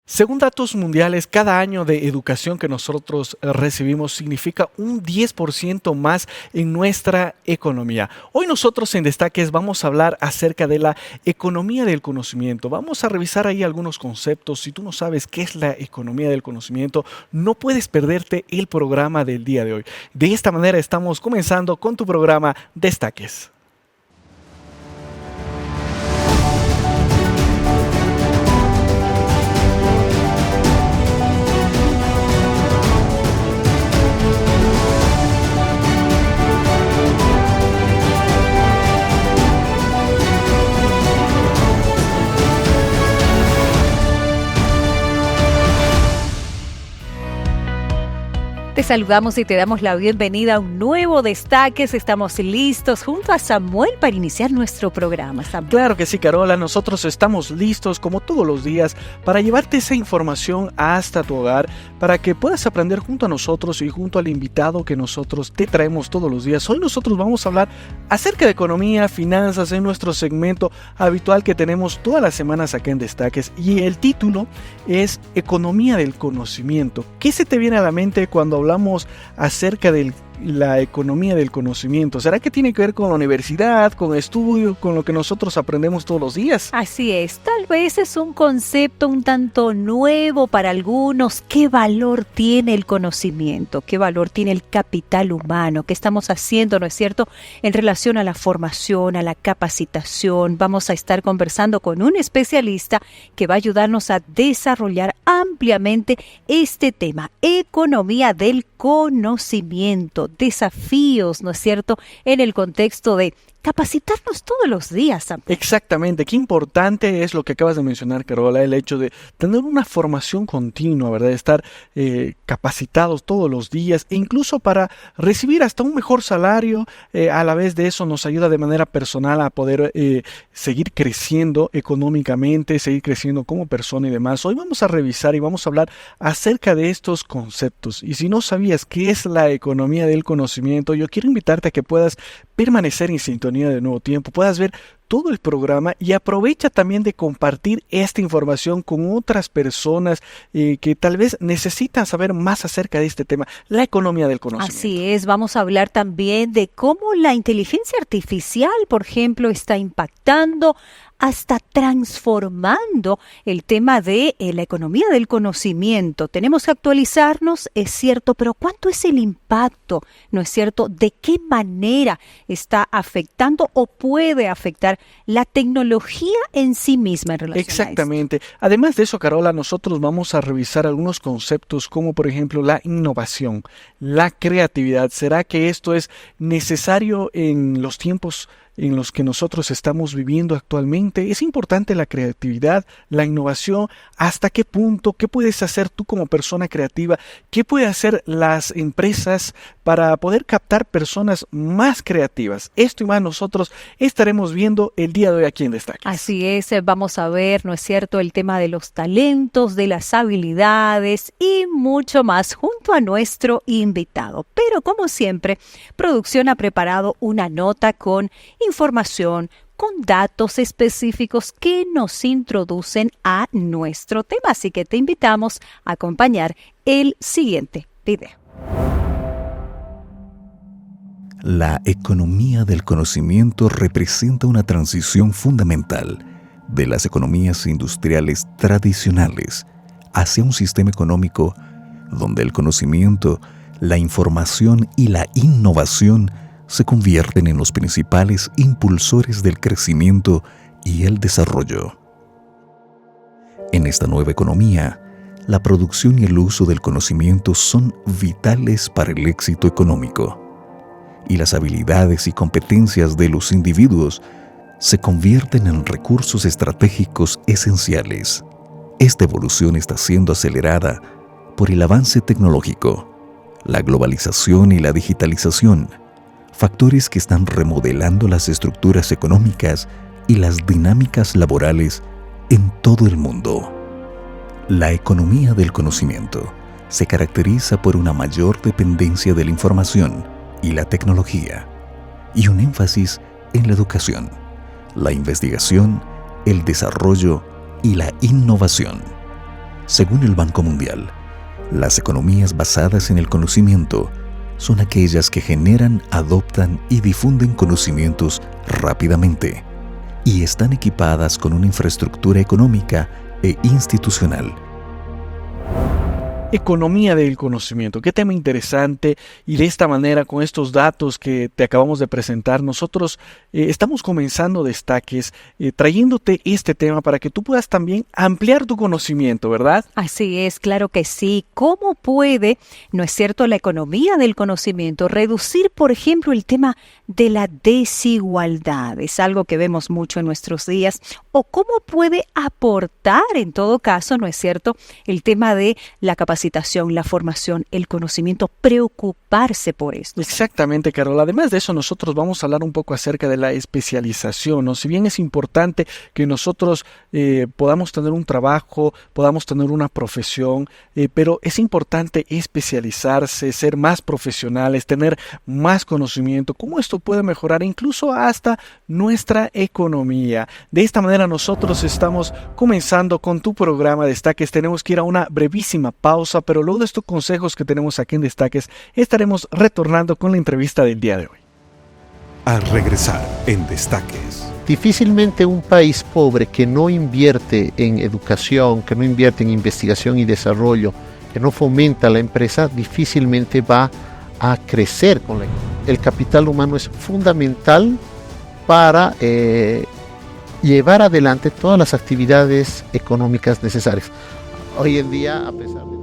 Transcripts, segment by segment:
Según datos mundiales, cada año de educación que nosotros recibimos significa un 10% más en nuestra economía. Hoy nosotros en Destaques vamos a hablar acerca de la economía del conocimiento. Vamos a revisar ahí algunos conceptos. Si tú no sabes qué es la economía del conocimiento, no puedes perderte el programa del día de hoy. De esta manera estamos comenzando con tu programa Destaques. Te saludamos y te damos la bienvenida a un nuevo Destaques. Estamos listos junto a Samuel para iniciar nuestro programa. Samuel. Claro que sí, Carola. Nosotros estamos listos, como todos los días, para llevarte esa información hasta tu hogar, para que puedas aprender junto a nosotros y junto al invitado que nosotros te traemos todos los días. Hoy nosotros vamos a hablar acerca de economía, finanzas, en nuestro segmento habitual que tenemos todas las semanas acá en Destaques. Y el título es Economía del Conocimiento. ¿Qué se te viene a la mente cuando hablamos acerca de la economía del conocimiento? ¿Será que tiene que ver con la universidad, con estudio, con lo que nosotros aprendemos todos los días? Así es, tal vez es un concepto un tanto nuevo para algunos. ¿Qué valor tiene el conocimiento? ¿Qué valor tiene el capital humano? ¿Qué estamos haciendo, no es cierto, en relación a la formación, a la capacitación? Vamos a estar conversando con un especialista que va a ayudarnos a desarrollar ampliamente este tema, economía del conocimiento. Desafíos, ¿no es cierto?, en el contexto de capacitarnos todos los días. Exactamente, qué importante es lo que acabas de mencionar, Carola, el hecho de tener una formación continua, ¿verdad? Estar capacitados todos los días e incluso para recibir hasta un mejor salario. A la vez de eso nos ayuda de manera personal a poder seguir creciendo económicamente, seguir creciendo como persona y demás. Hoy vamos a revisar y vamos a hablar acerca de estos conceptos. Y si no sabías qué es la economía del conocimiento, yo quiero invitarte a que puedas permanecer en sintonía de Nuevo Tiempo, puedas ver todo el programa y aprovecha también de compartir esta información con otras personas que tal vez necesitan saber más acerca de este tema, la economía del conocimiento. Así es, vamos a hablar también de cómo la inteligencia artificial, por ejemplo, está impactando hasta transformando el tema de la economía del conocimiento. Tenemos que actualizarnos, es cierto, pero ¿cuánto es el impacto? ¿No es cierto? ¿De qué manera está afectando o puede afectar la tecnología en sí misma en relación Exactamente. a esto? Además de eso, Carola, nosotros vamos a revisar algunos conceptos como, por ejemplo, la innovación, la creatividad. ¿Será que esto es necesario en los tiempos en los que nosotros estamos viviendo actualmente? ¿Es importante la creatividad, la innovación? ¿Hasta qué punto? ¿Qué puedes hacer tú como persona creativa? ¿Qué pueden hacer las empresas para poder captar personas más creativas? Esto y más nosotros estaremos viendo el día de hoy aquí en Destaques. Así es, vamos a ver, ¿no es cierto?, el tema de los talentos, de las habilidades y mucho más junto a nuestro invitado. Pero como siempre, producción ha preparado una nota con información, con datos específicos que nos introducen a nuestro tema. Así que te invitamos a acompañar el siguiente video. La economía del conocimiento representa una transición fundamental de las economías industriales tradicionales hacia un sistema económico donde el conocimiento, la información y la innovación se convierten en los principales impulsores del crecimiento y el desarrollo. En esta nueva economía, la producción y el uso del conocimiento son vitales para el éxito económico, y las habilidades y competencias de los individuos se convierten en recursos estratégicos esenciales. Esta evolución está siendo acelerada por el avance tecnológico, la globalización y la digitalización, factores que están remodelando las estructuras económicas y las dinámicas laborales en todo el mundo. La economía del conocimiento se caracteriza por una mayor dependencia de la información y la tecnología, y un énfasis en la educación, la investigación, el desarrollo y la innovación. Según el Banco Mundial, las economías basadas en el conocimiento son aquellas que generan, adoptan y difunden conocimientos rápidamente y están equipadas con una infraestructura económica e institucional. Economía del conocimiento, qué tema interesante, y de esta manera, con estos datos que te acabamos de presentar, nosotros estamos comenzando Destaques trayéndote este tema para que tú puedas también ampliar tu conocimiento, ¿verdad? Así es, claro que sí. ¿Cómo puede, no es cierto, la economía del conocimiento reducir, por ejemplo, el tema de la desigualdad? Es algo que vemos mucho en nuestros días. ¿O cómo puede aportar, en todo caso, no es cierto, el tema de la capacitación, la formación, el conocimiento, preocuparse por esto? Exactamente, Carol. Además de eso, nosotros vamos a hablar un poco acerca de la especialización, ¿no? Si bien es importante que nosotros podamos tener un trabajo, podamos tener una profesión, pero es importante especializarse, ser más profesionales, tener más conocimiento, cómo esto puede mejorar incluso hasta nuestra economía. De esta manera nosotros estamos comenzando con tu programa Destaques. Tenemos que ir a una brevísima pausa, pero luego de estos consejos que tenemos aquí en Destaques, estaremos retornando con la entrevista del día de hoy. Al regresar en Destaques. Difícilmente un país pobre que no invierte en educación, que no invierte en investigación y desarrollo, que no fomenta la empresa, difícilmente va a crecer con la economía. El capital humano es fundamental para llevar adelante todas las actividades económicas necesarias. Hoy en día, a pesar de...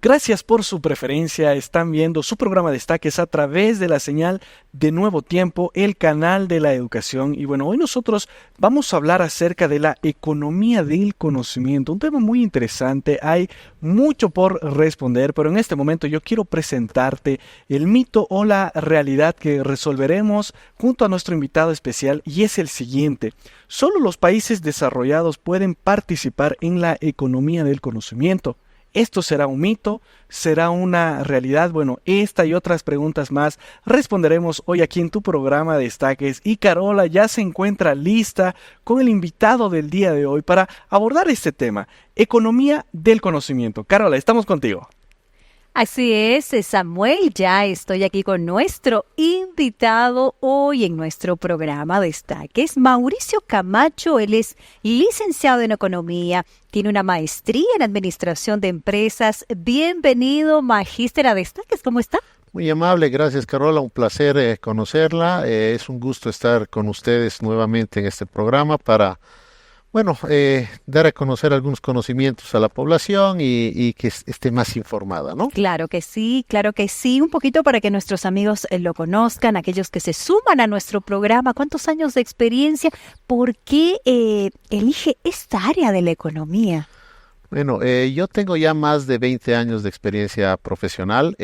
Gracias por su preferencia. Están viendo su programa Destaques a través de la señal de Nuevo Tiempo, el canal de la educación. Y bueno, hoy nosotros vamos a hablar acerca de la economía del conocimiento. Un tema muy interesante. Hay mucho por responder, pero en este momento yo quiero presentarte el mito o la realidad que resolveremos junto a nuestro invitado especial, y es el siguiente. Solo los países desarrollados pueden participar en la economía del conocimiento. ¿Esto será un mito? ¿Será una realidad? Bueno, esta y otras preguntas más responderemos hoy aquí en tu programa Destaques, y Carola ya se encuentra lista con el invitado del día de hoy para abordar este tema, economía del conocimiento. Carola, estamos contigo. Así es, Samuel, ya estoy aquí con nuestro invitado hoy en nuestro programa Destaques, Mauricio Camacho. Él es licenciado en Economía, tiene una maestría en Administración de Empresas. Bienvenido, Magíster a Destaques, ¿cómo está? Muy amable, gracias Carola, un placer conocerla. Es un gusto estar con ustedes nuevamente en este programa para... dar a conocer algunos conocimientos a la población y que esté más informada, ¿no? Claro que sí, un poquito para que nuestros amigos lo conozcan, aquellos que se suman a nuestro programa. ¿Cuántos años de experiencia? ¿Por qué elige esta área de la economía? Bueno, yo tengo ya más de 20 años de experiencia profesional.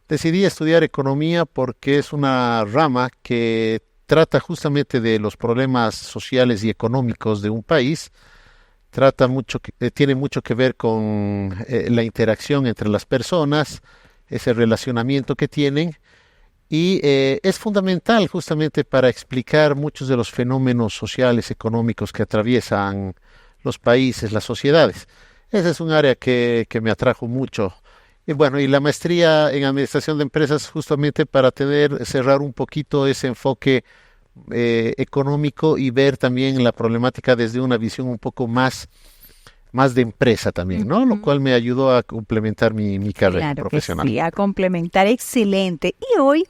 Decidí estudiar economía porque es una rama que trata justamente de los problemas sociales y económicos de un país, tiene mucho que ver con la interacción entre las personas, ese relacionamiento que tienen, y es fundamental justamente para explicar muchos de los fenómenos sociales, económicos que atraviesan los países, las sociedades. Esa es un área que me atrajo mucho. Y bueno, y la maestría en Administración de Empresas justamente para cerrar un poquito ese enfoque económico y ver también la problemática desde una visión un poco más de empresa también, ¿no? Lo cual me ayudó a complementar mi carrera profesional. Que sí, a complementar, excelente. Y hoy,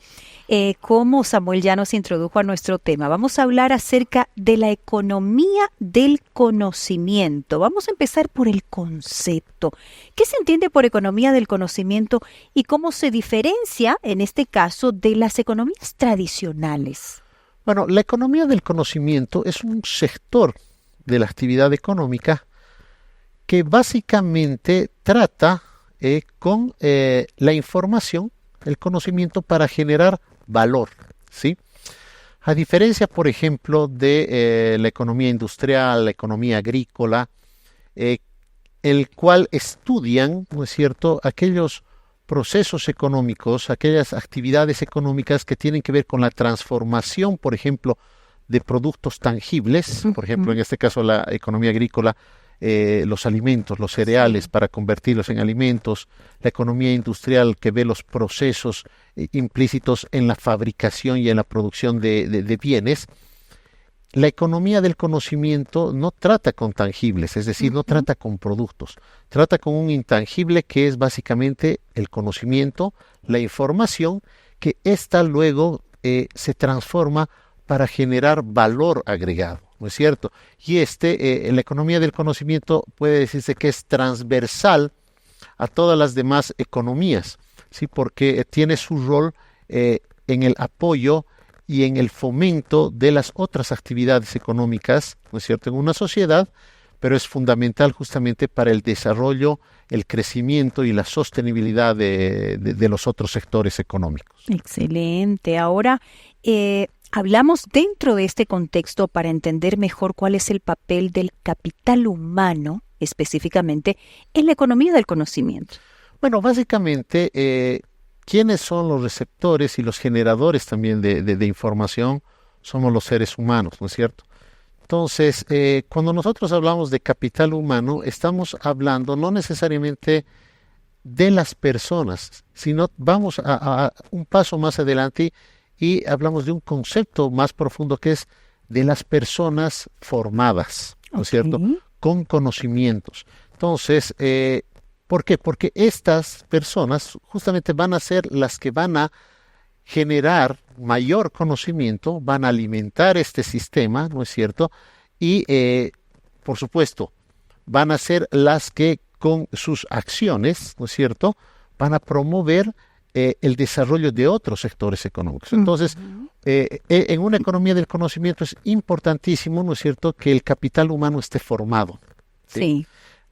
como Samuel ya nos introdujo a nuestro tema, vamos a hablar acerca de la economía del conocimiento. Vamos a empezar por el concepto. ¿Qué se entiende por economía del conocimiento y cómo se diferencia, en este caso, de las economías tradicionales? Bueno, la economía del conocimiento es un sector de la actividad económica que básicamente trata con la información, el conocimiento para generar valor, ¿sí? A diferencia, por ejemplo, de la economía industrial, la economía agrícola, el cual estudian, ¿no es cierto?, aquellos procesos económicos, aquellas actividades económicas que tienen que ver con la transformación, por ejemplo, de productos tangibles, por ejemplo, en este caso la economía agrícola, los alimentos, los cereales para convertirlos en alimentos, la economía industrial que ve los procesos implícitos en la fabricación y en la producción de bienes. La economía del conocimiento no trata con tangibles, es decir, no trata con productos, trata con un intangible que es básicamente el conocimiento, la información, que ésta luego se transforma para generar valor agregado, ¿no es cierto? Y la economía del conocimiento puede decirse que es transversal a todas las demás economías, ¿sí? Porque tiene su rol en el apoyo y en el fomento de las otras actividades económicas, ¿no es cierto?, en una sociedad, pero es fundamental justamente para el desarrollo, el crecimiento y la sostenibilidad de los otros sectores económicos. Excelente. Ahora, hablamos dentro de este contexto para entender mejor cuál es el papel del capital humano, específicamente, en la economía del conocimiento. Bueno, básicamente, ¿quiénes son los receptores y los generadores también de información? Somos los seres humanos, ¿no es cierto? Entonces, cuando nosotros hablamos de capital humano, estamos hablando no necesariamente de las personas, sino vamos a un paso más adelante y hablamos de un concepto más profundo que es de las personas formadas, ¿no es cierto? Con conocimientos. Entonces, ¿por qué? Porque estas personas justamente van a ser las que van a generar mayor conocimiento, van a alimentar este sistema, ¿no es cierto? Y, por supuesto, van a ser las que con sus acciones, ¿no es cierto?, van a promover el desarrollo de otros sectores económicos. Entonces, en una economía del conocimiento es importantísimo, ¿no es cierto?, que el capital humano esté formado. Sí.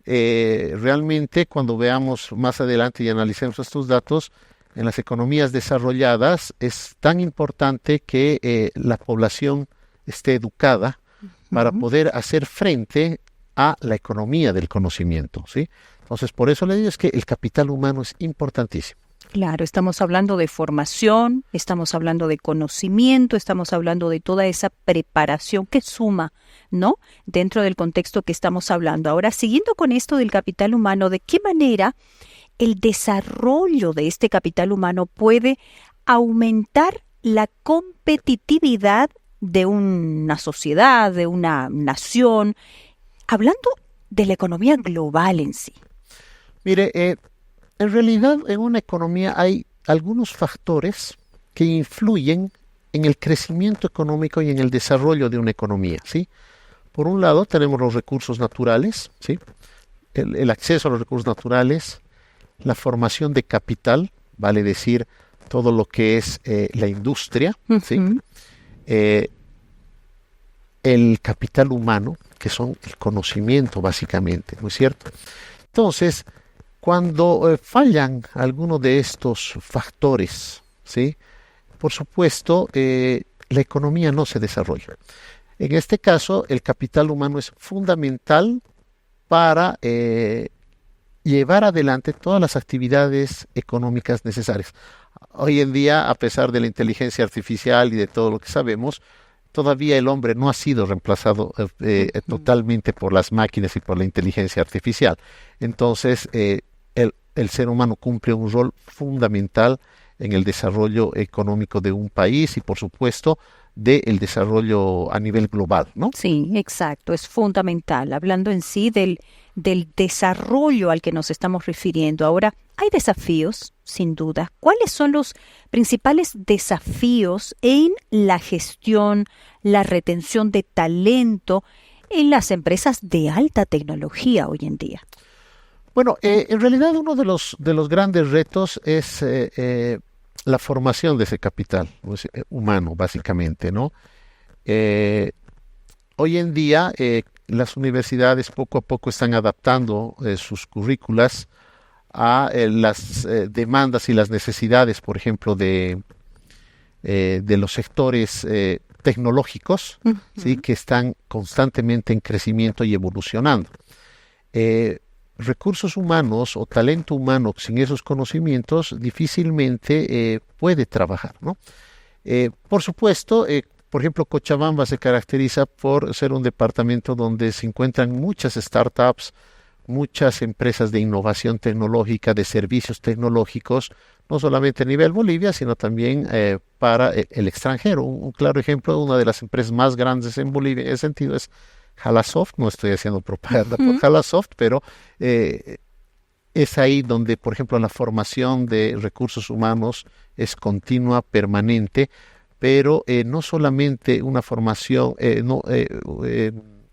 Realmente, cuando veamos más adelante y analicemos estos datos, en las economías desarrolladas es tan importante que la población esté educada para poder hacer frente a la economía del conocimiento, ¿sí? Entonces, por eso le digo es que el capital humano es importantísimo. Claro, estamos hablando de formación, estamos hablando de conocimiento, estamos hablando de toda esa preparación que suma, ¿no?, dentro del contexto que estamos hablando. Ahora, siguiendo con esto del capital humano, ¿de qué manera el desarrollo de este capital humano puede aumentar la competitividad de una sociedad, de una nación, hablando de la economía global en sí? Mire, en realidad en una economía hay algunos factores que influyen en el crecimiento económico y en el desarrollo de una economía, ¿sí? Por un lado tenemos los recursos naturales, ¿sí? El acceso a los recursos naturales, la formación de capital, vale decir todo lo que es la industria, ¿sí? El capital humano, que son el conocimiento básicamente, ¿no es cierto? Entonces, cuando fallan algunos de estos factores, ¿sí?, por supuesto, la economía no se desarrolla. En este caso, el capital humano es fundamental para llevar adelante todas las actividades económicas necesarias. Hoy en día, a pesar de la inteligencia artificial y de todo lo que sabemos, todavía el hombre no ha sido reemplazado totalmente por las máquinas y por la inteligencia artificial. Entonces, el ser humano cumple un rol fundamental en el desarrollo económico de un país y, por supuesto, del desarrollo a nivel global, ¿no? Sí, exacto, es fundamental. Hablando en sí del desarrollo al que nos estamos refiriendo. Ahora, hay desafíos, sin duda. ¿Cuáles son los principales desafíos en la gestión, la retención de talento en las empresas de alta tecnología hoy en día? Bueno, en realidad uno de los grandes retos es la formación de ese capital humano, básicamente, ¿no? Hoy en día las universidades poco a poco están adaptando sus currículas a las demandas y las necesidades, por ejemplo, de los sectores tecnológicos, ¿sí?, que están constantemente en crecimiento y evolucionando. recursos humanos o talento humano sin esos conocimientos difícilmente puede trabajar, ¿no? Por supuesto, por ejemplo, Cochabamba se caracteriza por ser un departamento donde se encuentran muchas startups, muchas empresas de innovación tecnológica, de servicios tecnológicos, no solamente a nivel Bolivia, sino también para el extranjero. Un claro ejemplo, una de las empresas más grandes en Bolivia en ese sentido es Halasoft. No estoy haciendo propaganda por Halasoft, pero es ahí donde, por ejemplo, la formación de recursos humanos es continua, permanente, pero no solamente una formación,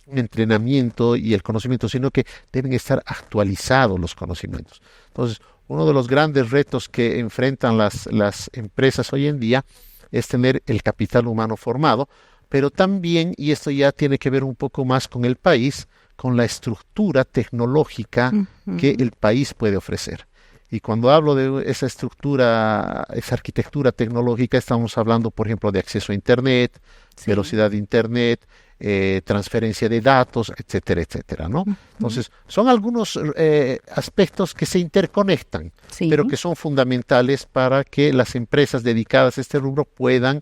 un entrenamiento y el conocimiento, sino que deben estar actualizados los conocimientos. Entonces, uno de los grandes retos que enfrentan las empresas hoy en día es tener el capital humano formado, pero también, y esto ya tiene que ver un poco más con el país, con la estructura tecnológica que el país puede ofrecer. Y cuando hablo de esa estructura, esa arquitectura tecnológica, estamos hablando, por ejemplo, de acceso a Internet, velocidad de Internet, transferencia de datos, etcétera, etcétera, ¿no? Entonces, son algunos aspectos que se interconectan, pero que son fundamentales para que las empresas dedicadas a este rubro puedan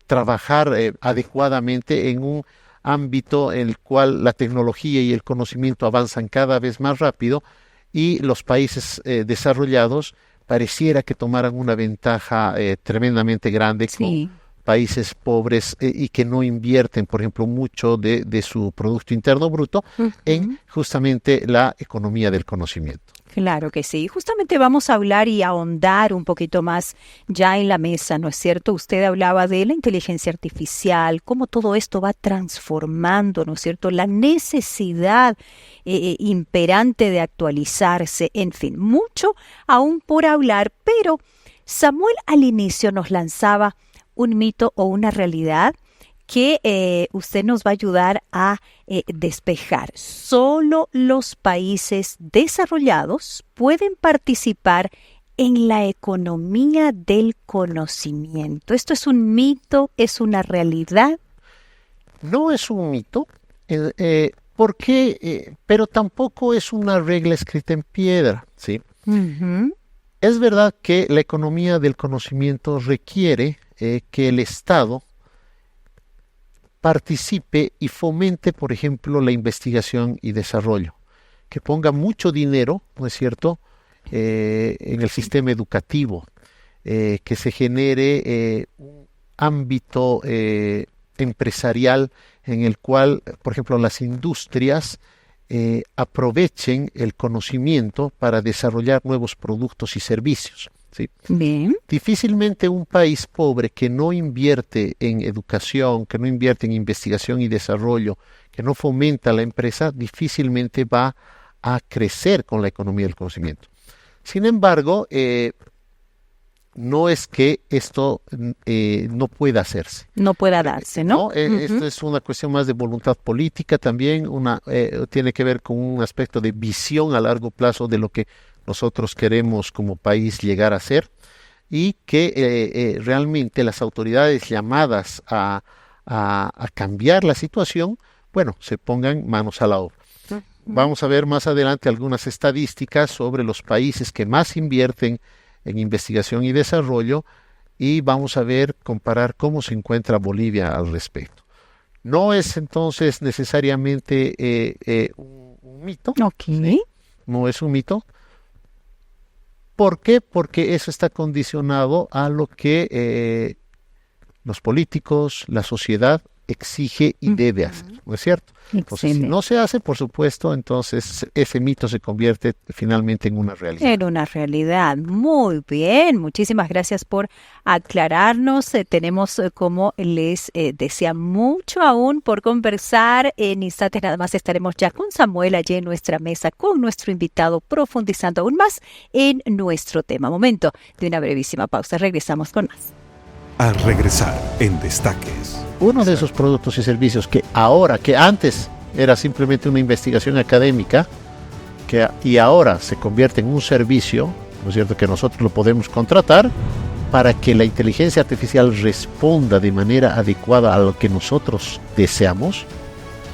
trabajar adecuadamente en un ámbito en el cual la tecnología y el conocimiento avanzan cada vez más rápido, y los países desarrollados pareciera que tomaran una ventaja tremendamente grande con países pobres y que no invierten, por ejemplo, mucho de su Producto Interno Bruto en justamente la economía del conocimiento. Claro que sí. Justamente vamos a hablar y ahondar un poquito más ya en la mesa, ¿no es cierto? Usted hablaba de la inteligencia artificial, cómo todo esto va transformando, ¿no es cierto? La necesidad imperante de actualizarse, en fin, mucho aún por hablar, pero Samuel al inicio nos lanzaba un mito o una realidad que usted nos va a ayudar a despejar. Solo los países desarrollados pueden participar en la economía del conocimiento. ¿Esto es un mito? ¿Es una realidad? No es un mito, pero tampoco es una regla escrita en piedra, ¿sí? Es verdad que la economía del conocimiento requiere que el Estado participe y fomente, por ejemplo, la investigación y desarrollo, que ponga mucho dinero, ¿no es cierto?, en el sistema educativo, que se genere un ámbito empresarial en el cual, por ejemplo, las industrias aprovechen el conocimiento para desarrollar nuevos productos y servicios. ¿Sí? Bien. Difícilmente un país pobre que no invierte en educación, que no invierte en investigación y desarrollo, que no fomenta la empresa, difícilmente va a crecer con la economía del conocimiento. Sin embargo, no es que esto no pueda hacerse. No pueda darse, ¿no? Esto es una cuestión más de voluntad política también, tiene que ver con un aspecto de visión a largo plazo de lo que nosotros queremos como país llegar a ser, y que realmente las autoridades llamadas a cambiar la situación, bueno, se pongan manos a la obra. Vamos a ver más adelante algunas estadísticas sobre los países que más invierten en investigación y desarrollo, y vamos a comparar cómo se encuentra Bolivia al respecto. No es entonces necesariamente un mito. ¿Sí? No es un mito. ¿Por qué? Porque eso está condicionado a lo que los políticos, la sociedad exige y debe hacer, ¿no es cierto? Entonces, si no se hace, por supuesto, entonces ese mito se convierte finalmente en una realidad. En una realidad. Muy bien, muchísimas gracias por aclararnos. Tenemos, como les decía, mucho aún por conversar. En instantes nada más estaremos ya con Samuel allí en nuestra mesa, con nuestro invitado, profundizando aún más en nuestro tema. Momento de una brevísima pausa. Regresamos con más. Al regresar en Destaques. Uno de esos productos y servicios que antes era simplemente una investigación académica, y ahora se convierte en un servicio, ¿no es cierto?, que nosotros lo podemos contratar para que la inteligencia artificial responda de manera adecuada a lo que nosotros deseamos,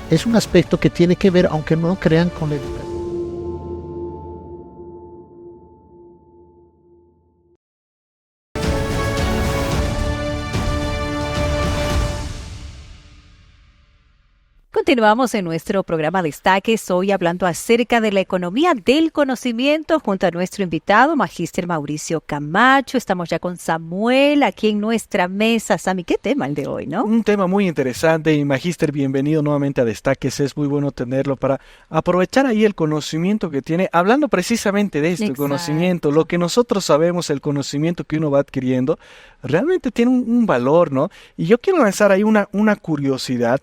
es un aspecto que tiene que ver, aunque no crean, con la educación. Continuamos en nuestro programa Destaques, hoy hablando acerca de la economía del conocimiento junto a nuestro invitado, Magíster Mauricio Camacho. Estamos ya con Samuel aquí en nuestra mesa. Sami, ¿qué tema el de hoy, no? Un tema muy interesante y Magíster, bienvenido nuevamente a Destaques. Es muy bueno tenerlo para aprovechar ahí el conocimiento que tiene, hablando precisamente de esto, el conocimiento, lo que nosotros sabemos, el conocimiento que uno va adquiriendo, realmente tiene un valor, ¿no? Y yo quiero lanzar ahí una curiosidad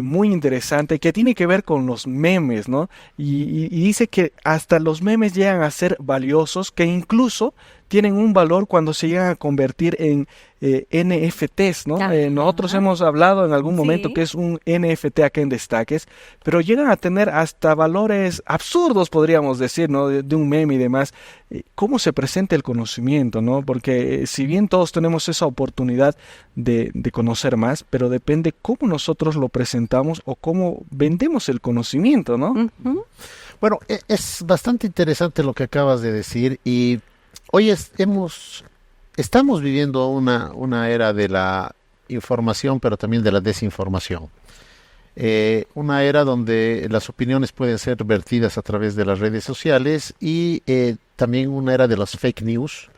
muy interesante que tiene que ver con los memes, ¿no? Y dice que hasta los memes llegan a ser valiosos, que incluso tienen un valor cuando se llegan a convertir en NFTs, ¿no? Nosotros hemos hablado en algún momento que es un NFT acá en Destaques, pero llegan a tener hasta valores absurdos, podríamos decir, ¿no? De un meme y demás. ¿Cómo se presenta el conocimiento, no? Porque si bien todos tenemos esa oportunidad de conocer más, pero depende cómo nosotros lo presentamos o cómo vendemos el conocimiento, ¿no? Uh-huh. Bueno, es bastante interesante lo que acabas de decir y hoy estamos viviendo una era de la información, pero también de la desinformación. Una era donde las opiniones pueden ser vertidas a través de las redes sociales y también una era de las fake news,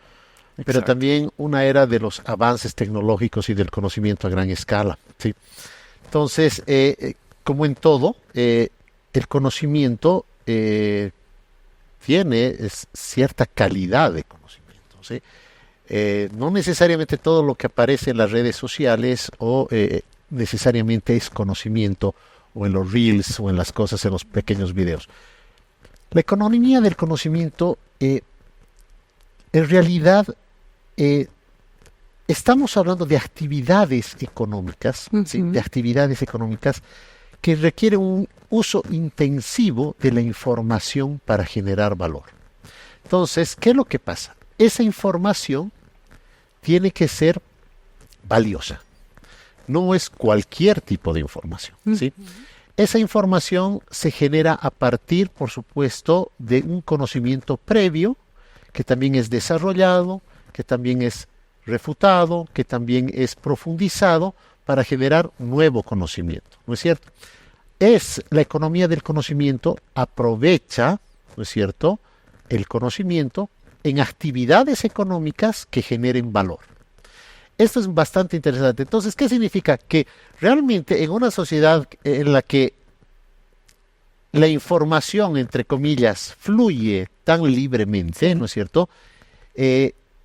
pero también una era de los avances tecnológicos y del conocimiento a gran escala, ¿sí? Entonces, como en todo, el conocimiento tiene cierta calidad de conocimiento, ¿sí? No necesariamente todo lo que aparece en las redes sociales o necesariamente es conocimiento o en los reels o en las cosas, en los pequeños videos. La economía del conocimiento, en realidad, estamos hablando de actividades económicas, ¿sí? De actividades económicas que requieren un uso intensivo de la información para generar valor. Entonces, ¿qué es lo que pasa? Esa información tiene que ser valiosa. No es cualquier tipo de información, ¿sí? Esa información se genera a partir, por supuesto, de un conocimiento previo, que también es desarrollado, que también es refutado, que también es profundizado para generar nuevo conocimiento, ¿no es cierto? La economía del conocimiento aprovecha, ¿no es cierto?, el conocimiento en actividades económicas que generen valor. Esto es bastante interesante. Entonces, ¿qué significa? Que realmente en una sociedad en la que la información, entre comillas, fluye tan libremente, ¿no es cierto?,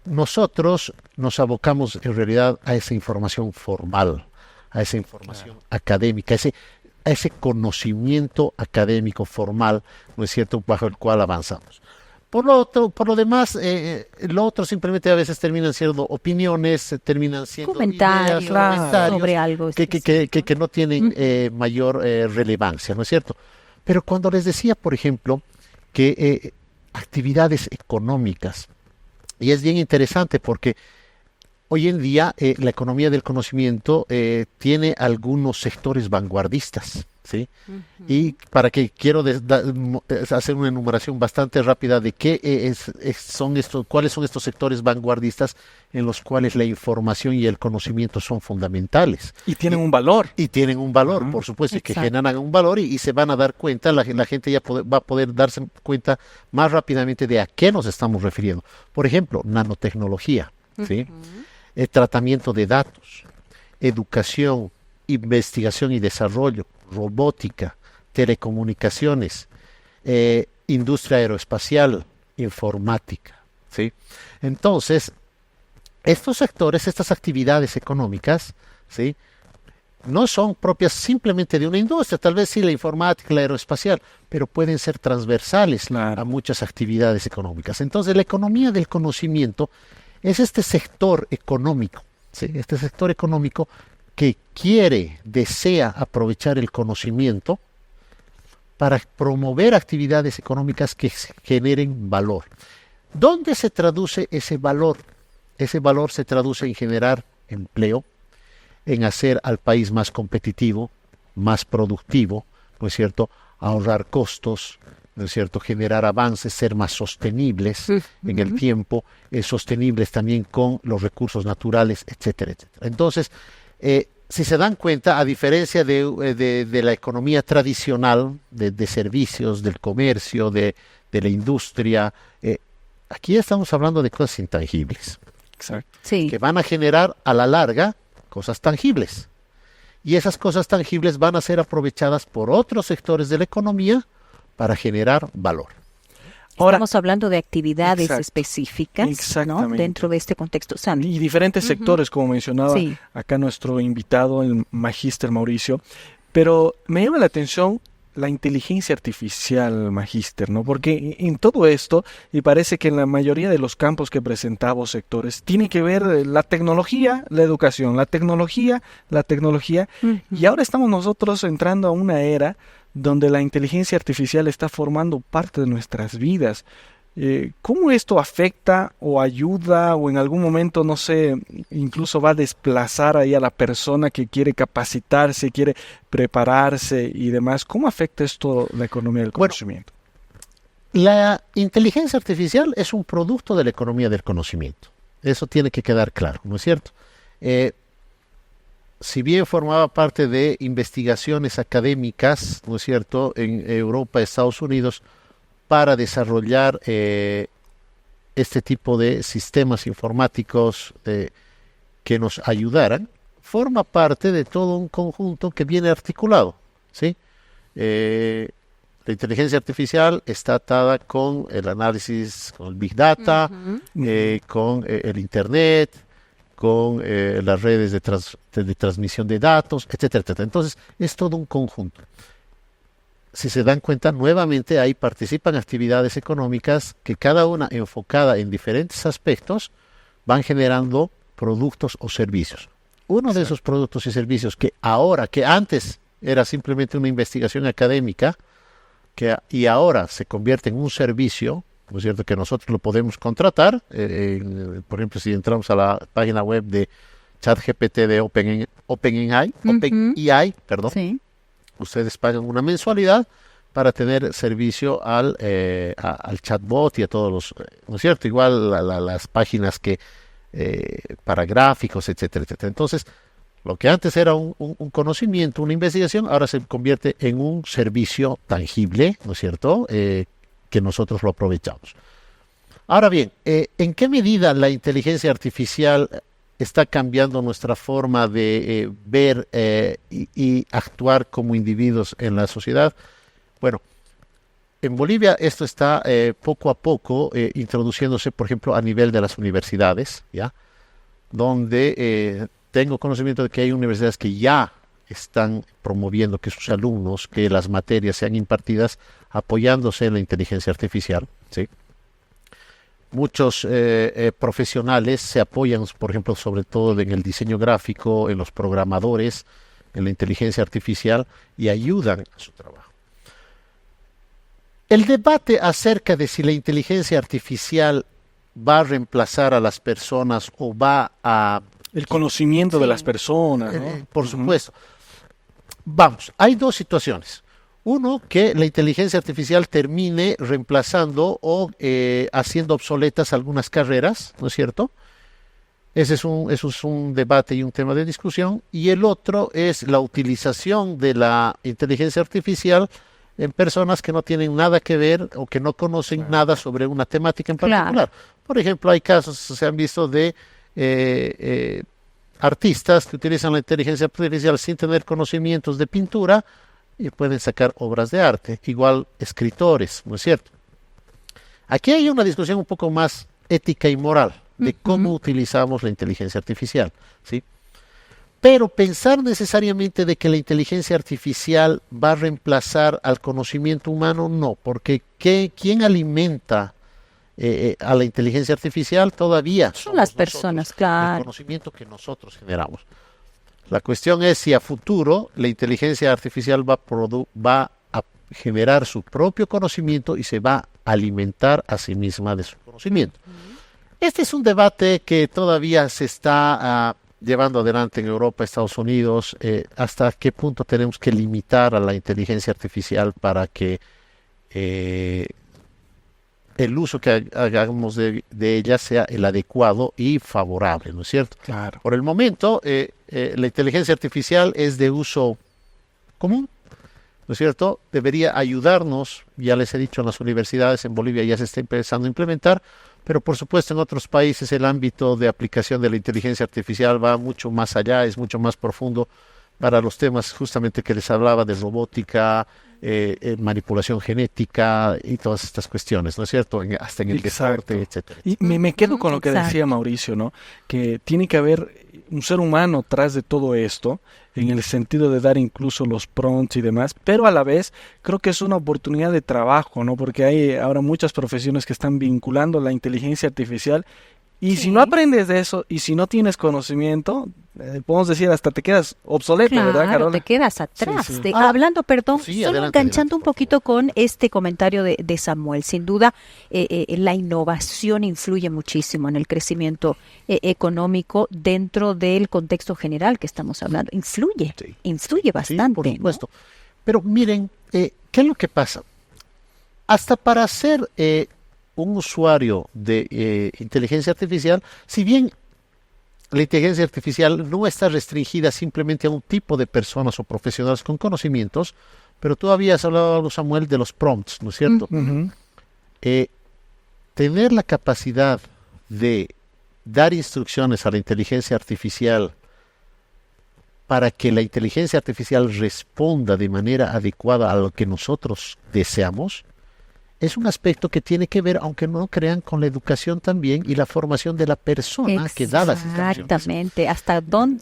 nosotros nos abocamos en realidad a esa información formal, a esa información académica, a ese conocimiento académico formal, ¿no es cierto?, bajo el cual avanzamos. Por lo demás, lo otro simplemente a veces terminan siendo opiniones, terminan siendo comentarios sobre algo que no tienen mayor relevancia, ¿no es cierto? Pero cuando les decía, por ejemplo, que actividades económicas, y es bien interesante porque hoy en día la economía del conocimiento tiene algunos sectores vanguardistas, ¿sí? Y para que quiero hacer una enumeración bastante rápida de cuáles son estos sectores vanguardistas en los cuales la información y el conocimiento son fundamentales. Y tienen un valor. Y tienen un valor, por supuesto, y que generan un valor y se van a dar cuenta, la gente ya va a poder darse cuenta más rápidamente de a qué nos estamos refiriendo. Por ejemplo, nanotecnología, ¿sí? Tratamiento de datos, educación, investigación y desarrollo, robótica, telecomunicaciones, industria aeroespacial, informática, ¿sí? Entonces, estos sectores, estas actividades económicas, ¿sí?, no son propias simplemente de una industria, tal vez sí la informática, la aeroespacial, pero pueden ser transversales a muchas actividades económicas. Entonces, la economía del conocimiento es este sector económico, ¿sí?, este sector económico que desea aprovechar el conocimiento para promover actividades económicas que generen valor. ¿Dónde se traduce ese valor? Ese valor se traduce en generar empleo, en hacer al país más competitivo, más productivo, ¿no es cierto?, ahorrar costos, ¿no es cierto?, generar avances, ser más sostenibles en el tiempo, sostenibles también con los recursos naturales, etcétera, etcétera. Entonces, si se dan cuenta, a diferencia de la economía tradicional, de servicios, del comercio, de la industria, aquí estamos hablando de cosas intangibles, Exacto. Sí. que van a generar a la larga cosas tangibles. Y esas cosas tangibles van a ser aprovechadas por otros sectores de la economía para generar valor. Ahora, Estamos hablando de actividades Exacto. específicas, ¿no? Exactamente. Dentro de este contexto. Sandy. y diferentes sectores, como mencionaba Sí. acá nuestro invitado, el magíster Mauricio, pero me llama la atención la inteligencia artificial, magíster, ¿no? Porque en todo esto, y parece que en la mayoría de los campos que presentaba o sectores, tiene que ver la tecnología, la educación, la tecnología, y ahora estamos nosotros entrando a una era donde la inteligencia artificial está formando parte de nuestras vidas. ¿Cómo esto afecta o ayuda o en algún momento, no sé, incluso va a desplazar ahí a la persona que quiere capacitarse, quiere prepararse y demás? ¿Cómo afecta esto la economía del Bueno, conocimiento? La inteligencia artificial es un producto de la economía del conocimiento. Eso tiene que quedar claro, ¿no es cierto? Si bien formaba parte de investigaciones académicas, ¿no es cierto?, en Europa, Estados Unidos, para desarrollar este tipo de sistemas informáticos que nos ayudaran, forma parte de todo un conjunto que viene articulado, ¿sí? La inteligencia artificial está atada con el análisis, con el Big Data, con el Internet, con las redes de transmisión de datos, etcétera, etcétera. Entonces, es todo un conjunto. Si se dan cuenta, nuevamente ahí participan actividades económicas que cada una enfocada en diferentes aspectos van generando productos o servicios. Uno de esos productos y servicios que antes era simplemente una investigación académica, y ahora se convierte en un servicio, ¿no es cierto?, que nosotros lo podemos contratar. Por ejemplo, si entramos a la página web de ChatGPT de OpenAI, perdón, Sí. ustedes pagan una mensualidad para tener servicio al chatbot y a todos los, ¿no es cierto? Igual las páginas que para gráficos, etcétera, etcétera. Entonces, lo que antes era un conocimiento, una investigación, ahora se convierte en un servicio tangible, ¿no es cierto?, que nosotros lo aprovechamos. Ahora bien, ¿en qué medida la inteligencia artificial está cambiando nuestra forma de ver y actuar como individuos en la sociedad? Bueno, en Bolivia esto está poco a poco introduciéndose, por ejemplo, a nivel de las universidades, ¿ya? Donde tengo conocimiento de que hay universidades que ya están promoviendo que sus alumnos, que las materias sean impartidas apoyándose en la inteligencia artificial, ¿sí? Muchos profesionales se apoyan, por ejemplo, sobre todo en el diseño gráfico, en los programadores, en la inteligencia artificial, y ayudan a su trabajo. El debate acerca de si la inteligencia artificial va a reemplazar a las personas o va a... El conocimiento de las personas, ¿no? Por supuesto. Vamos, hay dos situaciones. Uno, que la inteligencia artificial termine reemplazando o haciendo obsoletas algunas carreras, ¿no es cierto? Eso es un debate y un tema de discusión. Y el otro es la utilización de la inteligencia artificial en personas que no tienen nada que ver o que no conocen nada sobre una temática en particular. Claro. Por ejemplo, hay casos, se han visto de artistas que utilizan la inteligencia artificial sin tener conocimientos de pintura y pueden sacar obras de arte. Igual escritores, ¿no es cierto? Aquí hay una discusión un poco más ética y moral de cómo utilizamos la inteligencia artificial, ¿sí? Pero pensar necesariamente de que la inteligencia artificial va a reemplazar al conocimiento humano, no, porque ¿quién alimenta a la inteligencia artificial? Todavía Son las somos personas, nosotros, claro. el conocimiento que nosotros generamos. La cuestión es si a futuro la inteligencia artificial va a generar su propio conocimiento y se va a alimentar a sí misma de su conocimiento. Este es un debate que todavía se está llevando adelante en Europa, Estados Unidos. Hasta qué punto tenemos que limitar a la inteligencia artificial para que el uso que hagamos de ella sea el adecuado y favorable, ¿no es cierto? Claro. Por el momento, la inteligencia artificial es de uso común, ¿no es cierto? Debería ayudarnos, ya les he dicho, en las universidades en Bolivia ya se está empezando a implementar, pero por supuesto en otros países el ámbito de aplicación de la inteligencia artificial va mucho más allá, es mucho más profundo para los temas justamente que les hablaba de robótica, manipulación genética y todas estas cuestiones, ¿no es cierto? Hasta en el Exacto. deporte, etcétera. Y me quedo con lo que Exacto. decía Mauricio, ¿no? Que tiene que haber un ser humano tras de todo esto, en el sentido de dar incluso los prompts y demás, pero a la vez creo que es una oportunidad de trabajo, ¿no? Porque hay ahora muchas profesiones que están vinculando la inteligencia artificial y si no aprendes de eso y si no tienes conocimiento, podemos decir hasta te quedas obsoleto, ¿verdad, Claro, Carola? te quedas atrás. Sí, sí. Hablando, perdón, Sí, solo adelante, enganchando adelante, un por poquito con este comentario de Samuel. Sin duda, la innovación influye muchísimo en el crecimiento económico dentro del contexto general que estamos hablando. Influye Sí, bastante. por ¿no? supuesto. Pero miren, ¿qué es lo que pasa? Hasta para ser un usuario de inteligencia artificial, si bien la inteligencia artificial no está restringida simplemente a un tipo de personas o profesionales con conocimientos, pero tú habías hablado, Samuel, de los prompts, ¿no es cierto? Ujú. Tener la capacidad de dar instrucciones a la inteligencia artificial para que la inteligencia artificial responda de manera adecuada a lo que nosotros deseamos, es un aspecto que tiene que ver, aunque no crean, con la educación también y la formación de la persona que da las instrucciones. Exactamente. ¿Hasta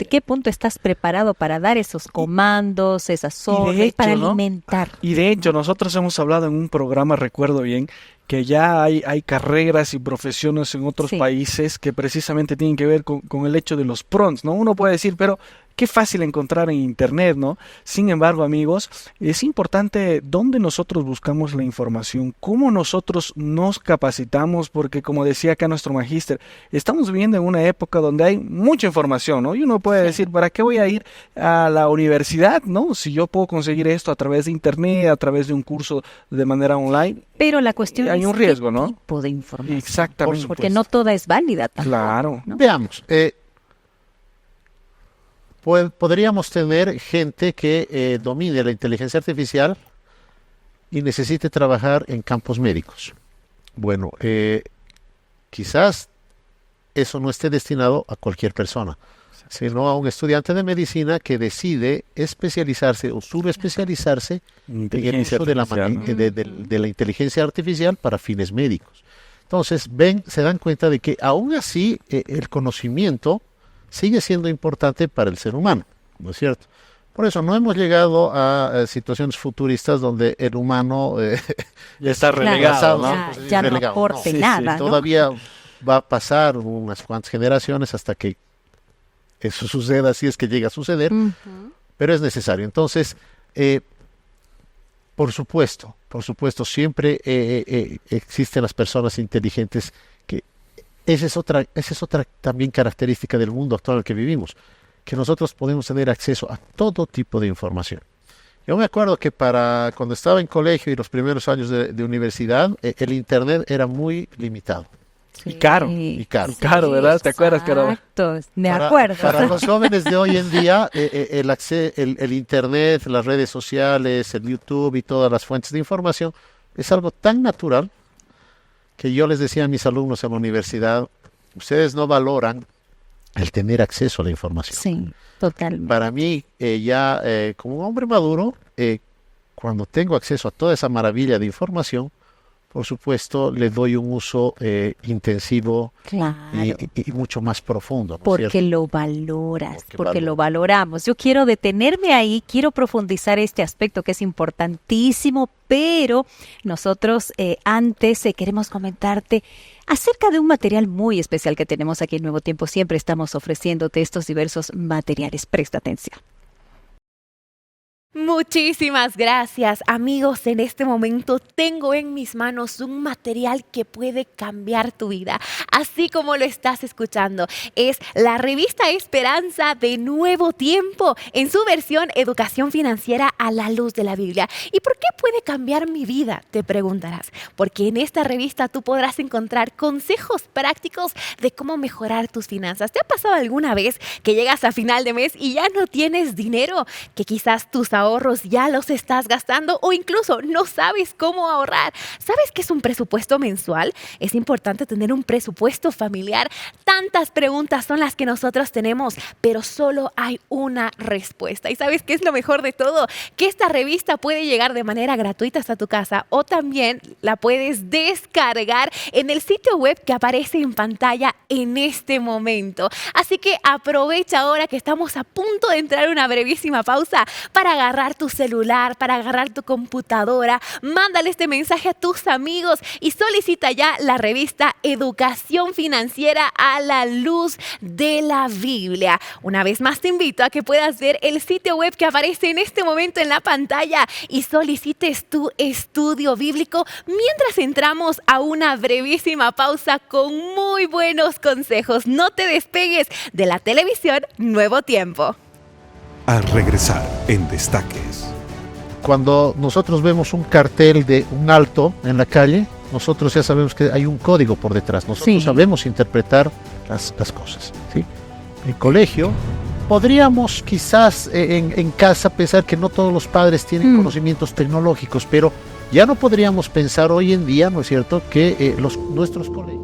qué punto estás preparado para dar esos comandos, esas Y de órdenes, hecho, para ¿no? alimentar? Y de hecho, nosotros hemos hablado en un programa, recuerdo bien, que ya hay carreras y profesiones en otros Sí. países que precisamente tienen que ver con el hecho de los prompts, ¿no? Uno puede decir, pero qué fácil encontrar en internet, ¿no? Sin embargo, amigos, es importante dónde nosotros buscamos la información, cómo nosotros nos capacitamos, porque como decía acá nuestro magíster, estamos viviendo en una época donde hay mucha información, ¿no? Y uno puede decir, ¿para qué voy a ir a la universidad, ¿no? Si yo puedo conseguir esto a través de internet, a través de un curso de manera online. Pero la cuestión Hay es un riesgo, qué ¿no? tipo de información. Exactamente. Porque no toda es válida tampoco. Claro. ¿no? Veamos, podríamos tener gente que domine la inteligencia artificial y necesite trabajar en campos médicos. Bueno, quizás eso no esté destinado a cualquier persona, sino a un estudiante de medicina que decide especializarse o subespecializarse en el Inteligencia uso de la, artificial, ¿no? de la inteligencia artificial para fines médicos. Entonces, se dan cuenta de que aún así el conocimiento sigue siendo importante para el ser humano, ¿no es cierto? Por eso no hemos llegado a situaciones futuristas donde el humano Ya está Claro, relegado, ¿no? ya no relegado. aporte Sí, sí, nada. ¿no? Todavía va a pasar unas cuantas generaciones hasta que eso suceda, si es que llega a suceder, pero es necesario. Entonces, por supuesto, siempre existen las personas inteligentes que esa es otra también característica del mundo actual en el que vivimos, que nosotros podemos tener acceso a todo tipo de información. Yo me acuerdo que cuando estaba en colegio y los primeros años de universidad, el internet era muy limitado. Y caro. Sí. Y caro. Y caro, ¿verdad? ¿Te acuerdas, Carol? Exacto, me Para- acuerdo. Para los jóvenes de hoy en día, el internet, las redes sociales, el YouTube y todas las fuentes de información es algo tan natural que yo les decía a mis alumnos en la universidad, ustedes no valoran el tener acceso a la información. Sí, totalmente. Para mí, como un hombre maduro, cuando tengo acceso a toda esa maravilla de información, por supuesto, le doy un uso intensivo Claro. y mucho más profundo, ¿no es Porque cierto? lo valoras, porque lo valoro. valoramos. Yo quiero detenerme ahí, quiero profundizar este aspecto que es importantísimo, pero nosotros antes queremos comentarte acerca de un material muy especial que tenemos aquí en Nuevo Tiempo. Siempre estamos ofreciéndote estos diversos materiales. Presta atención. Muchísimas gracias, amigos. En este momento tengo en mis manos un material que puede cambiar tu vida, así como lo estás escuchando. Es la revista Esperanza de Nuevo Tiempo, en su versión Educación Financiera a la Luz de la Biblia. ¿Y por qué puede cambiar mi vida?, te preguntarás. Porque en esta revista tú podrás encontrar consejos prácticos de cómo mejorar tus finanzas. ¿Te ha pasado alguna vez que llegas a final de mes y ya no tienes dinero? Que quizás tus ahorros ya los estás gastando o incluso no sabes cómo ahorrar. ¿Sabes qué es un presupuesto mensual? Es importante tener un presupuesto familiar. Tantas preguntas son las que nosotros tenemos, pero solo hay una respuesta. ¿Y sabes qué es lo mejor de todo? Que esta revista puede llegar de manera gratuita hasta tu casa o también la puedes descargar en el sitio web que aparece en pantalla en este momento. Así que aprovecha ahora que estamos a punto de entrar a una brevísima pausa para agarrar tu celular, para agarrar tu computadora. Mándale este mensaje a tus amigos y solicita ya la revista Educación Financiera a la Luz de la Biblia. Una vez más te invito a que puedas ver el sitio web que aparece en este momento en la pantalla y solicites tu estudio bíblico mientras entramos a una brevísima pausa con muy buenos consejos. No te despegues de la televisión Nuevo Tiempo. Al regresar en Destaques. Cuando nosotros vemos un cartel de un alto en la calle, nosotros ya sabemos que hay un código por detrás. Nosotros sabemos interpretar las cosas, ¿sí? El colegio, podríamos quizás en casa pensar que no todos los padres tienen conocimientos tecnológicos, pero ya no podríamos pensar hoy en día, ¿no es cierto?, que nuestros colegios.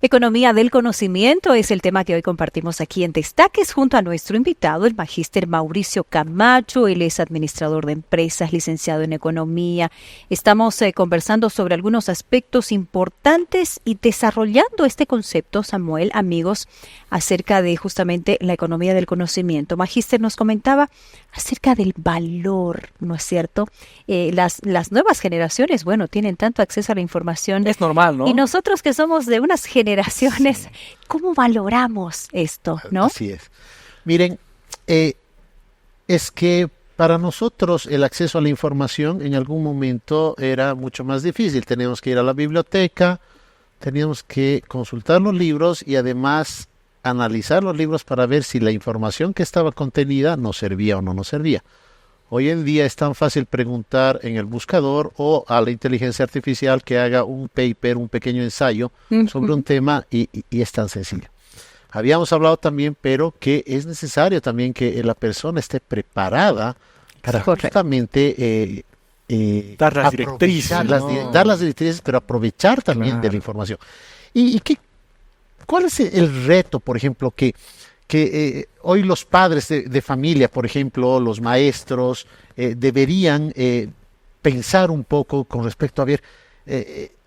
Economía del conocimiento es el tema que hoy compartimos aquí en Destaques junto a nuestro invitado, el magíster Mauricio Camacho. Él es administrador de empresas, licenciado en economía. Estamos conversando sobre algunos aspectos importantes y desarrollando este concepto, Samuel, amigos, acerca de justamente la economía del conocimiento. Magíster nos comentaba acerca del valor, ¿no es cierto? Las nuevas generaciones, bueno, tienen tanto acceso a la información. Es normal, ¿no? Y nosotros que somos de unas generaciones, ¿cómo valoramos esto, no? Así es. Miren, es que para nosotros el acceso a la información en algún momento era mucho más difícil. Teníamos que ir a la biblioteca, teníamos que consultar los libros y además analizar los libros para ver si la información que estaba contenida nos servía o no nos servía. Hoy en día es tan fácil preguntar en el buscador o a la inteligencia artificial que haga un paper, un pequeño ensayo sobre un tema y es tan sencillo. Habíamos hablado también, pero que es necesario también que la persona esté preparada para justamente dar las directrices, ¿no? Dar las directrices, pero aprovechar también de la información. ¿Cuál es el reto, por ejemplo, que hoy los padres de familia, por ejemplo, los maestros, deberían pensar un poco con respecto a ver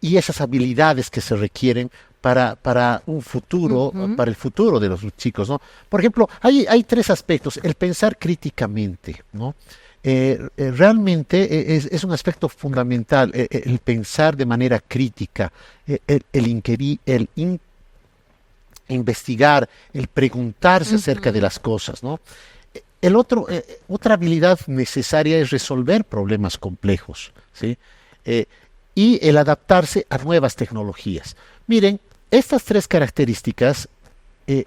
y esas habilidades que se requieren para un futuro, para el futuro de los chicos, ¿no? Por ejemplo, hay tres aspectos. El pensar críticamente, ¿no? Realmente es un aspecto fundamental, el pensar de manera crítica, el investigar, el preguntarse acerca de las cosas, ¿no? Otra habilidad necesaria es resolver problemas complejos, ¿sí? Y el adaptarse a nuevas tecnologías. Miren, estas tres características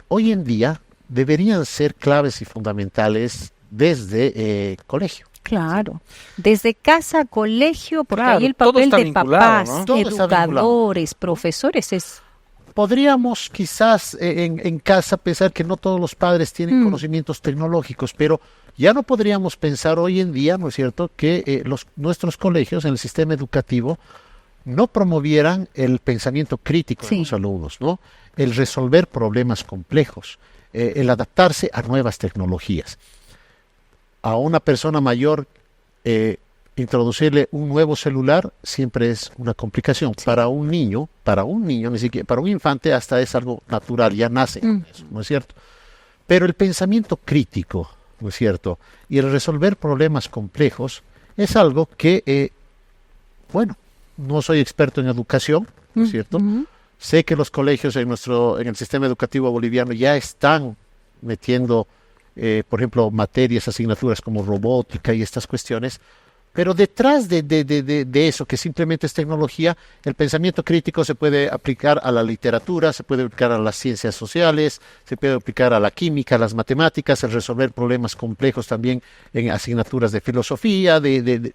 hoy en día deberían ser claves y fundamentales desde colegio. Claro, desde casa, colegio, porque Claro, ahí el todo papel está de vinculado, papás, ¿no? Todo está educadores, profesores es... Podríamos quizás en casa pensar que no todos los padres tienen conocimientos tecnológicos, pero ya no podríamos pensar hoy en día, ¿no es cierto?, que nuestros colegios en el sistema educativo no promovieran el pensamiento crítico de los alumnos, ¿no? El resolver problemas complejos, el adaptarse a nuevas tecnologías. A una persona mayor, introducirle un nuevo celular siempre es una complicación. Sí. Para un niño, ni siquiera, para un infante hasta es algo natural, ya nace con eso, ¿no es cierto? Pero el pensamiento crítico, ¿no es cierto?, y el resolver problemas complejos es algo que, no soy experto en educación, ¿no es cierto? Sé que los colegios en el sistema educativo boliviano ya están metiendo, por ejemplo, materias, asignaturas como robótica y estas cuestiones, pero detrás de eso, que simplemente es tecnología, el pensamiento crítico se puede aplicar a la literatura, se puede aplicar a las ciencias sociales, se puede aplicar a la química, a las matemáticas, el resolver problemas complejos también en asignaturas de filosofía, de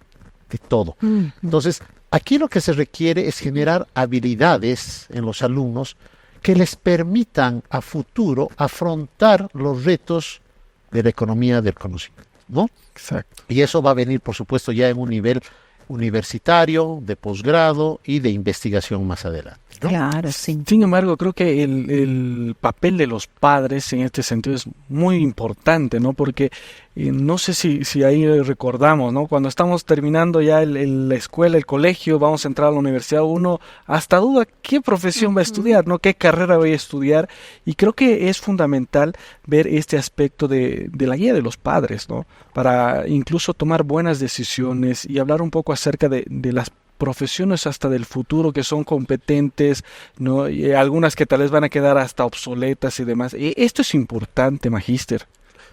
todo. Entonces, aquí lo que se requiere es generar habilidades en los alumnos que les permitan a futuro afrontar los retos de la economía del conocimiento, ¿no? Exacto. Y eso va a venir, por supuesto, ya en un nivel universitario, de posgrado y de investigación más adelante, ¿no? Claro, sí. Sin embargo, creo que el papel de los padres en este sentido es muy importante, ¿no? Porque no sé si ahí recordamos, ¿no? Cuando estamos terminando ya la escuela, el colegio, vamos a entrar a la universidad, uno hasta duda qué profesión va a estudiar, ¿no? Qué carrera voy a estudiar. Y creo que es fundamental ver este aspecto de la guía de los padres, ¿no? Para incluso tomar buenas decisiones y hablar un poco acerca de las profesiones hasta del futuro que son competentes, ¿no? Y algunas que tal vez van a quedar hasta obsoletas y demás. Esto es importante, magíster.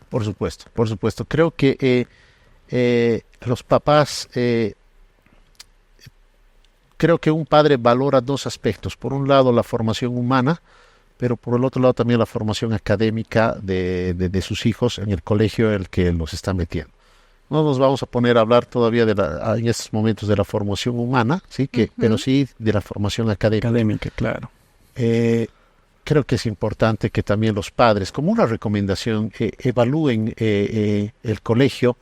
Por supuesto, por supuesto. Creo que los papás, creo que un padre valora dos aspectos. Por un lado, la formación humana, pero por el otro lado también la formación académica de sus hijos en el colegio en el que los está metiendo. No nos vamos a poner a hablar todavía en estos momentos de la formación humana, ¿sí? Pero sí de la formación académica. Académica, claro. Creo que es importante que también los padres, como una recomendación, evalúen el colegio,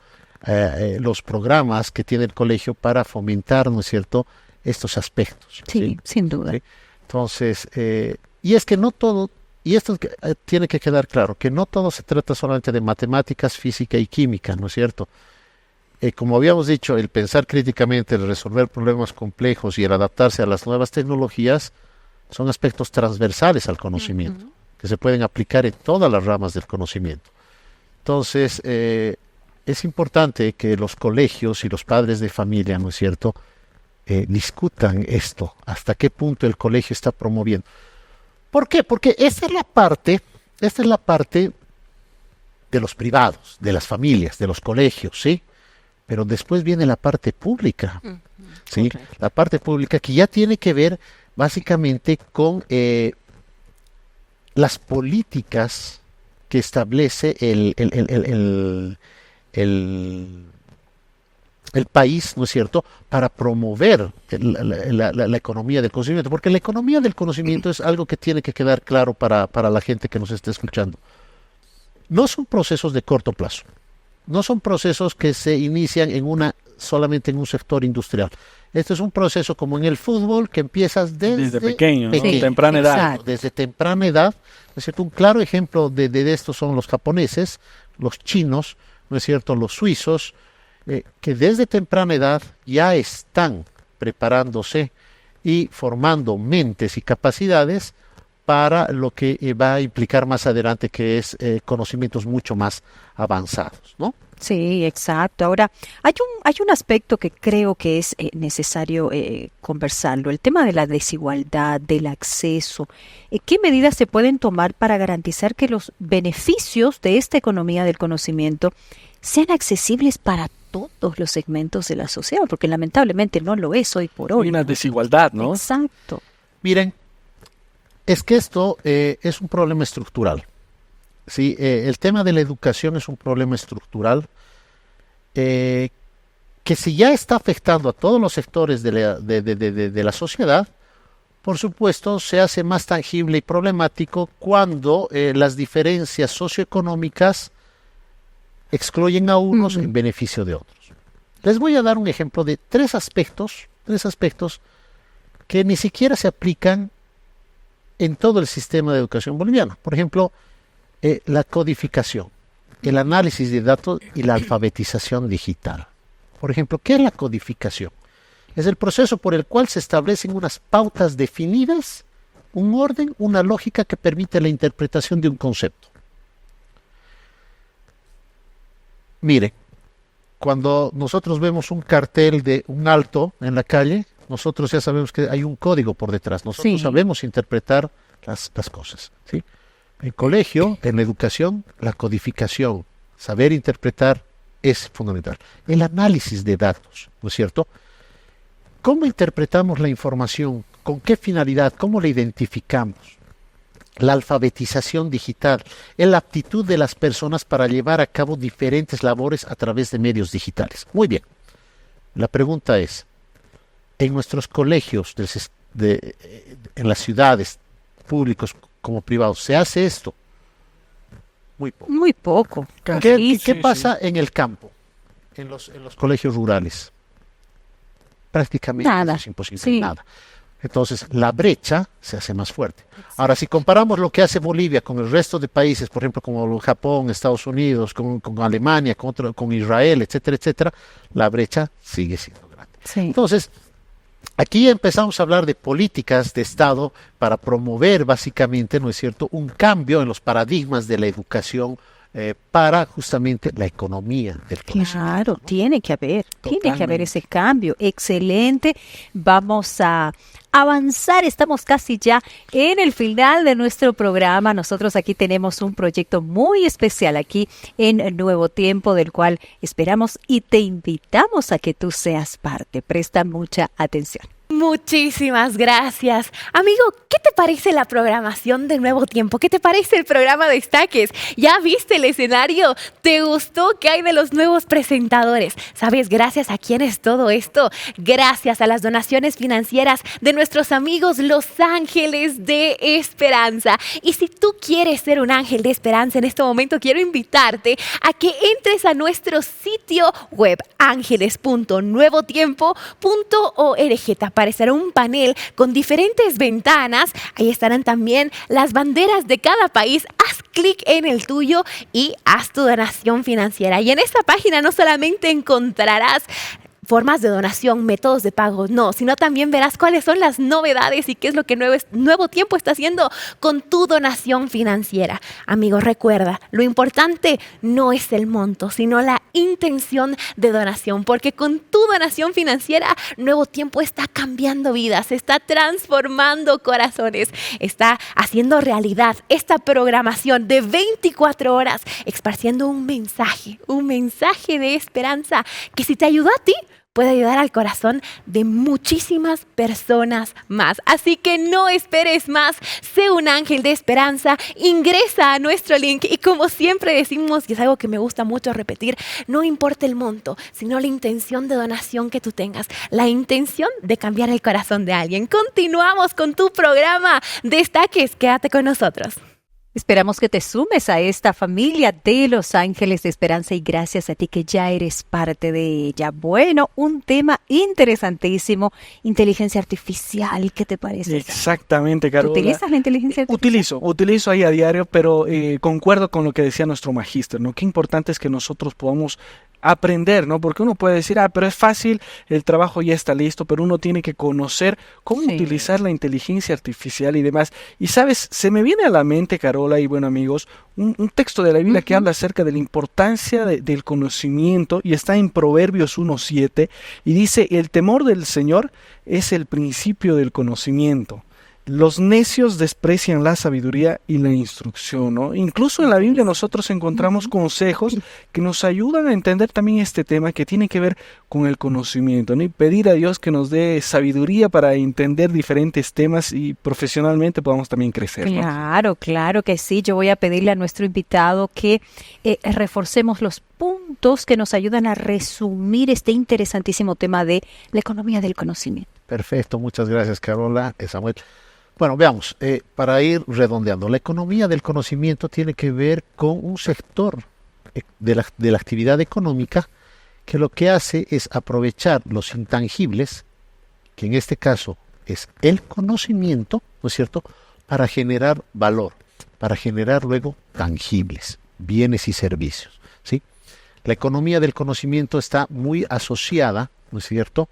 los programas que tiene el colegio para fomentar, ¿no es cierto?, estos aspectos. Sí, sin duda. ¿Sí? Entonces, y es que no todo, y esto tiene que quedar claro, que no todo se trata solamente de matemáticas, física y química, ¿no es cierto? Como habíamos dicho, el pensar críticamente, el resolver problemas complejos y el adaptarse a las nuevas tecnologías son aspectos transversales al conocimiento, que se pueden aplicar en todas las ramas del conocimiento. Entonces, es importante que los colegios y los padres de familia, ¿no es cierto?, discutan esto, hasta qué punto el colegio está promoviendo. ¿Por qué? Porque esta es la parte de los privados, de las familias, de los colegios, ¿sí? Pero después viene la parte pública, ¿sí? Okay. La parte pública que ya tiene que ver básicamente con las políticas que establece el país, ¿no es cierto?, para promover la economía del conocimiento, porque la economía del conocimiento es algo que tiene que quedar claro para la gente que nos está escuchando. No son procesos de corto plazo, no son procesos que se inician solamente en un sector industrial. Este es un proceso como en el fútbol que empiezas desde pequeño, ¿no? Sí, temprana edad. Exacto, desde temprana edad, ¿no es cierto? Un claro ejemplo de esto son los japoneses, los chinos, ¿no es cierto?, los suizos, que desde temprana edad ya están preparándose y formando mentes y capacidades para lo que va a implicar más adelante, que es conocimientos mucho más avanzados, ¿no? Sí, exacto. Ahora, hay un aspecto que creo que es necesario conversarlo, el tema de la desigualdad, del acceso. ¿Qué medidas se pueden tomar para garantizar que los beneficios de esta economía del conocimiento sean accesibles para todos los segmentos de la sociedad? Porque lamentablemente no lo es hoy por hoy. Hay una desigualdad, ¿no? Exacto. Miren, es que esto es un problema estructural. Sí, el tema de la educación es un problema estructural que si ya está afectando a todos los sectores de la sociedad, por supuesto se hace más tangible y problemático cuando las diferencias socioeconómicas excluyen a unos en beneficio de otros. Les voy a dar un ejemplo de tres aspectos que ni siquiera se aplican en todo el sistema de educación boliviano. Por ejemplo, la codificación, el análisis de datos y la alfabetización digital. Por ejemplo, ¿qué es la codificación? Es el proceso por el cual se establecen unas pautas definidas, un orden, una lógica que permite la interpretación de un concepto. Mire, cuando nosotros vemos un cartel de un alto en la calle, nosotros ya sabemos que hay un código por detrás. Nosotros Sí. sabemos interpretar las cosas, ¿sí? En colegio, en la educación, la codificación, saber interpretar es fundamental. El análisis de datos, ¿no es cierto? ¿Cómo interpretamos la información? ¿Con qué finalidad? ¿Cómo la identificamos? La alfabetización digital, es la aptitud de las personas para llevar a cabo diferentes labores a través de medios digitales. Muy bien. La pregunta es, en nuestros colegios, en las ciudades, públicos como privados, ¿se hace esto? Muy poco. Muy poco. ¿Qué Poquísimo. pasa en el campo, en los colegios rurales? Prácticamente Nada. eso es imposible, Sí. nada. Entonces, la brecha se hace más fuerte. Ahora, si comparamos lo que hace Bolivia con el resto de países, por ejemplo, como Japón, Estados Unidos, con Alemania, con Israel, etcétera, etcétera, la brecha sigue siendo grande. Sí. Entonces, aquí empezamos a hablar de políticas de Estado para promover básicamente, ¿no es cierto?, un cambio en los paradigmas de la educación para justamente la economía del conocimiento. Claro, tiene que haber Totalmente. ese cambio. Excelente. Vamos a avanzar. Estamos casi ya en el final de nuestro programa. Nosotros aquí tenemos un proyecto muy especial aquí en Nuevo Tiempo, del cual esperamos y te invitamos a que tú seas parte. Presta mucha atención. Muchísimas gracias. Amigo, ¿qué te parece la programación de Nuevo Tiempo? ¿Qué te parece el programa Destaques? ¿Ya viste el escenario? ¿Te gustó? ¿Qué hay de los nuevos presentadores? ¿Sabes gracias a quién es todo esto? Gracias a las donaciones financieras de nuestros amigos Los Ángeles de Esperanza. Y si tú quieres ser un ángel de esperanza en este momento, quiero invitarte a que entres a nuestro sitio web ángeles.nuevotiempo.org. Te aparecerá un panel con diferentes ventanas. Ahí estarán también las banderas de cada país. Haz clic en el tuyo y haz tu donación financiera. Y en esta página no solamente encontrarás formas de donación, métodos de pago, no, sino también verás cuáles son las novedades y qué es lo que Nuevo Tiempo está haciendo con tu donación financiera. Amigo, recuerda, lo importante no es el monto, sino la intención de donación, porque con tu donación financiera, Nuevo Tiempo está cambiando vidas, está transformando corazones, está haciendo realidad esta programación de 24 horas, esparciendo un mensaje de esperanza que si te ayudó a ti, puede ayudar al corazón de muchísimas personas más. Así que no esperes más, sé un ángel de esperanza, ingresa a nuestro link y como siempre decimos, y es algo que me gusta mucho repetir, no importa el monto, sino la intención de donación que tú tengas, la intención de cambiar el corazón de alguien. Continuamos con tu programa Destaques, quédate con nosotros. Esperamos que te sumes a esta familia de Los Ángeles de Esperanza y gracias a ti que ya eres parte de ella. Bueno, un tema interesantísimo, inteligencia artificial, ¿qué te parece? Exactamente, ¿Tú Carola. utilizas la inteligencia artificial? Utilizo ahí a diario, pero concuerdo con lo que decía nuestro magíster, ¿no? Qué importante es que nosotros podamos aprender, ¿no? Porque uno puede decir, pero es fácil, el trabajo ya está listo, pero uno tiene que conocer cómo Sí. utilizar la inteligencia artificial y demás. Y sabes, se me viene a la mente, Carola y bueno amigos, un texto de la Biblia que habla acerca de la importancia del conocimiento y está en Proverbios 1:7 y dice, el temor del Señor es el principio del conocimiento. Los necios desprecian la sabiduría y la instrucción, ¿no? Incluso en la Biblia nosotros encontramos consejos que nos ayudan a entender también este tema que tiene que ver con el conocimiento, ¿no? Y pedir a Dios que nos dé sabiduría para entender diferentes temas y profesionalmente podamos también crecer, ¿no? Claro que sí. Yo voy a pedirle a nuestro invitado que reforcemos los puntos que nos ayudan a resumir este interesantísimo tema de la economía del conocimiento. Perfecto, muchas gracias, Carola, Samuel. Bueno, veamos, para ir redondeando, la economía del conocimiento tiene que ver con un sector de la actividad económica que lo que hace es aprovechar los intangibles, que en este caso es el conocimiento, ¿no es cierto?, para generar valor, para generar luego tangibles, bienes y servicios, ¿sí? La economía del conocimiento está muy asociada, ¿no es cierto?,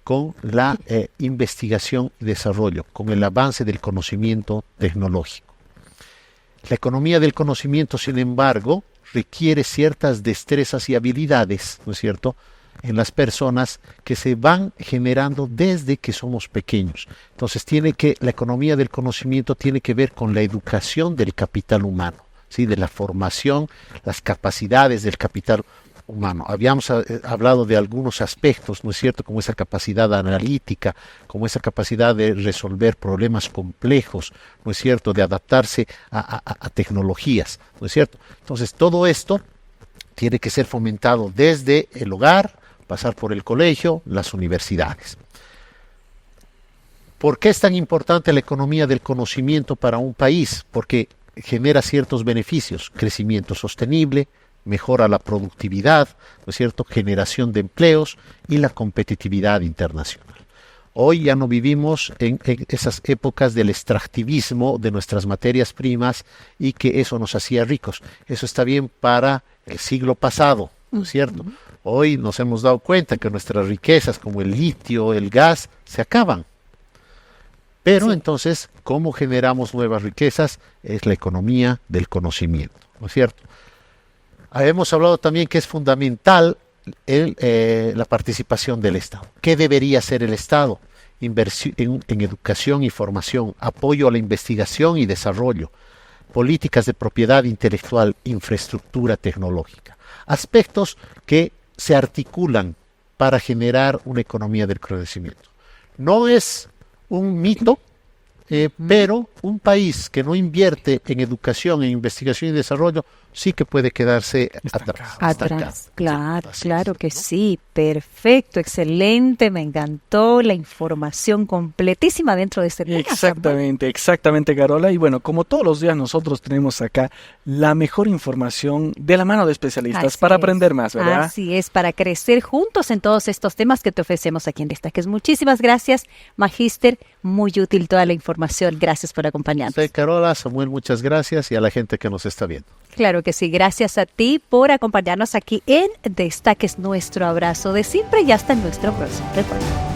con la investigación y desarrollo, con el avance del conocimiento tecnológico. La economía del conocimiento, sin embargo, requiere ciertas destrezas y habilidades, ¿no es cierto?, en las personas que se van generando desde que somos pequeños. Entonces la economía del conocimiento tiene que ver con la educación del capital humano, ¿sí? De la formación, las capacidades del capital humano. Habíamos hablado de algunos aspectos, ¿no es cierto?, como esa capacidad analítica, como esa capacidad de resolver problemas complejos, ¿no es cierto?, de adaptarse a tecnologías, ¿no es cierto? Entonces, todo esto tiene que ser fomentado desde el hogar, pasar por el colegio, las universidades. ¿Por qué es tan importante la economía del conocimiento para un país? Porque genera ciertos beneficios: crecimiento sostenible, mejora la productividad, ¿no es cierto?, generación de empleos y la competitividad internacional. Hoy ya no vivimos en esas épocas del extractivismo de nuestras materias primas y que eso nos hacía ricos. Eso está bien para el siglo pasado, ¿no es cierto? Hoy nos hemos dado cuenta que nuestras riquezas como el litio, el gas, se acaban. Pero entonces, ¿cómo generamos nuevas riquezas? Es la economía del conocimiento, ¿no es cierto? Hemos hablado también que es fundamental la participación del Estado. ¿Qué debería hacer el Estado? Inversión en educación y formación, apoyo a la investigación y desarrollo, políticas de propiedad intelectual, infraestructura tecnológica. Aspectos que se articulan para generar una economía del conocimiento. No es un mito, pero un país que no invierte en educación, en investigación y desarrollo, sí que puede quedarse atrás. Claro, claro que sí. Perfecto, excelente, me encantó la información completísima dentro de este tema. Exactamente, Carola. Y bueno, como todos los días nosotros tenemos acá la mejor información de la mano de especialistas para aprender más, ¿verdad? Así es, para crecer juntos en todos estos temas que te ofrecemos aquí en Destaques. Muchísimas gracias, Magíster. Muy útil toda la información. Gracias por acompañarnos. Sí, Carola, Samuel, muchas gracias, y a la gente que nos está viendo. Claro que sí, gracias a ti por acompañarnos aquí en Destaques. Nuestro abrazo de siempre y hasta en nuestro próximo reporte.